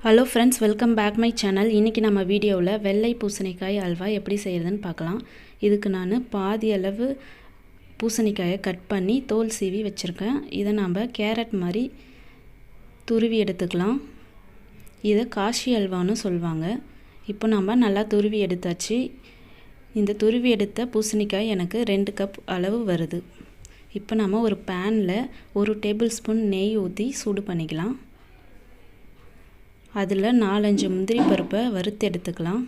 Hello friends, welcome back my channel. இன்றைக்கி நம்ம வீடியோவில் வெள்ளை பூசணிக்காய் அல்வா எப்படி செய்கிறதுன்னு பார்க்கலாம். இதுக்கு நான் பாதி அளவு பூசணிக்காயை கட் பண்ணி தோல் சீவி வச்சுருக்கேன். இதை நம்ம கேரட் மாதிரி துருவி எடுத்துக்கலாம். இதை காஷி அல்வான்னு சொல்லுவாங்க. இப்போ நம்ம நல்லா துருவி எடுத்தாச்சு. இந்த துருவி எடுத்த பூசணிக்காய் எனக்கு 2 கப் அளவு வருது. இப்போ நம்ம ஒரு பேனில் 1 டேபிள் ஸ்பூன் நெய் ஊற்றி சூடு பண்ணிக்கலாம். அதில் 4-5 முந்திரி பருப்பை வறுத்து எடுத்துக்கலாம்.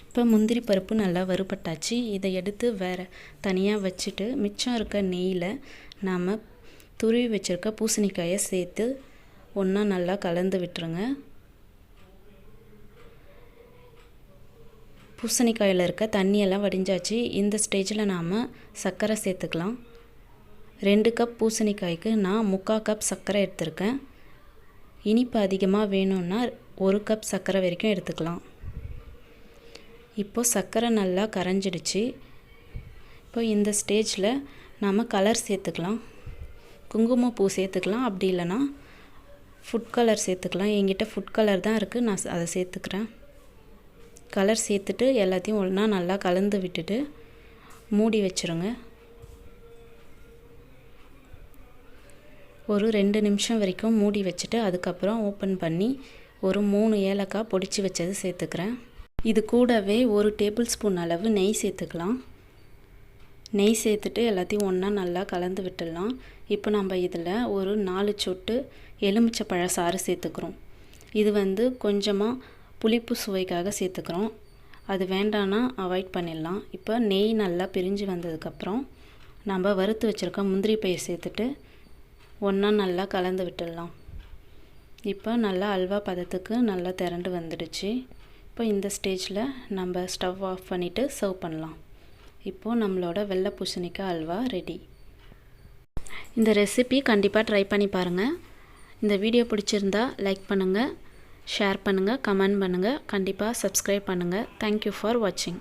இப்போ முந்திரி பருப்பு நல்லா வறுபட்டாச்சு. இதை எடுத்து வேறு தனியாக வச்சுட்டு மிச்சம் இருக்க நெய்யில் நாம் துருவி வச்சுருக்க பூசணிக்காயை சேர்த்து ஒன்றா நல்லா கலந்து விட்டுருங்க. பூசணிக்காயில் இருக்க தண்ணியெல்லாம் வடிஞ்சாச்சு. இந்த ஸ்டேஜில் நாம் சர்க்கரை சேர்த்துக்கலாம். 2 கப் பூசணிக்காய்க்கு நான் 3/4 கப் சர்க்கரை எடுத்திருக்கேன். இனிப்பு அதிகமாக வேணும்னா 1 கப் சர்க்கரை வரைக்கும் எடுத்துக்கலாம். இப்போது சர்க்கரை நல்லா கரைஞ்சிடுச்சு. இப்போ இந்த ஸ்டேஜில் நாம் கலர் சேர்த்துக்கலாம். குங்குமப்பூ சேர்த்துக்கலாம், அப்படி இல்லைன்னா ஃபுட் கலர் சேர்த்துக்கலாம். என்கிட்ட ஃபுட் கலர் தான் இருக்குது, நான் அதை சேர்த்துக்கிறேன். கலர் சேர்த்துட்டு எல்லாத்தையும் ஒன்றா நல்லா கலந்து விட்டுட்டு மூடி வச்சுருங்க. ஒரு 2 நிமிஷம் வரைக்கும் மூடி வச்சுட்டு அதுக்கப்புறம் ஓப்பன் பண்ணி ஒரு 3 ஏலக்காய் பொடிச்சு வச்சது சேர்த்துக்கிறேன். இது கூடவே 1 டேபிள் ஸ்பூன் அளவு நெய் சேர்த்துக்கலாம். நெய் சேர்த்துட்டு எல்லாத்தையும் ஒன்றா நல்லா கலந்து விட்டுடலாம். இப்போ நம்ம இதில் ஒரு 4 சொட்டு எலுமிச்சை பழ சாறு சேர்த்துக்கிறோம். இது கொஞ்சமாக புளிப்பு சுவைக்காக சேர்த்துக்கிறோம். அது வேண்டான்னா அவாய்ட் பண்ணிடலாம். இப்போ நெய் நல்லா பிரிஞ்சு வந்ததுக்கப்புறம் நம்ம வறுத்து வச்சுருக்க முந்திரி பயிர் சேர்த்துட்டு ஒன்றா நல்லா கலந்து விட்டுடலாம். இப்போ நல்லா அல்வா பதத்துக்கு நல்லா திரண்டு வந்துடுச்சு. இப்போ இந்த ஸ்டேஜில் நம்ம ஸ்டவ் ஆஃப் பண்ணிவிட்டு சர்வ் பண்ணலாம். இப்போது நம்மளோட வெள்ளை பூசணிக்காய் அல்வா ரெடி. இந்த ரெசிபி கண்டிப்பாக ட்ரை பண்ணி பாருங்கள். இந்த வீடியோ பிடிச்சிருந்தா லைக் பண்ணுங்கள், ஷேர் பண்ணுங்கள், கமெண்ட் பண்ணுங்கள், கண்டிப்பாக சப்ஸ்கிரைப் பண்ணுங்கள். தேங்க்யூ ஃபார் வாட்சிங்.